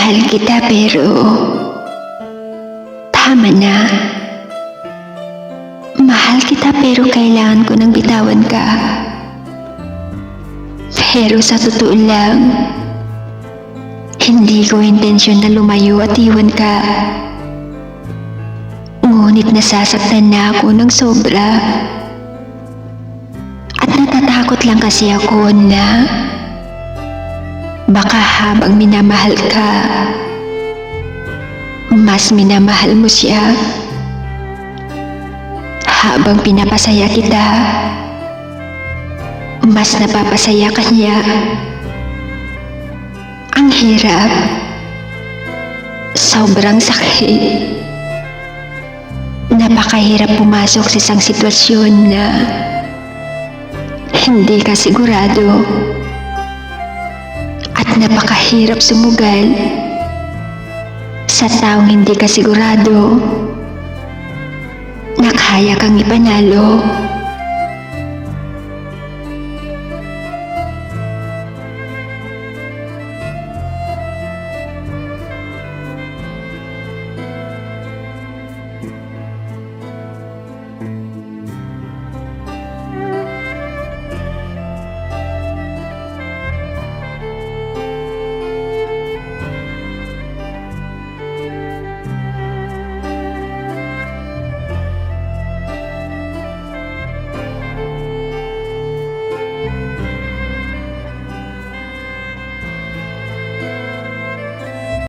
Mahal kita pero tama na. Mahal kita pero kailangan ko nang bitawan ka. Pero sa totoo lang, hindi ko intensyon na lumayo at iwan ka. Ngunit nasasaktan na ako ng sobra. At natatakot lang kasi ako na baka habang minamahal ka, mas minamahal mo siya. Habang pinapasaya kita, mas napapasaya ka niya. Ang hirap. Sobrang sakit. Napakahirap pumasok sa isang sitwasyon na hindi ka sigurado. At napakahirap sumugal sa taong hindi ka sigurado na kaya kang ipanalo.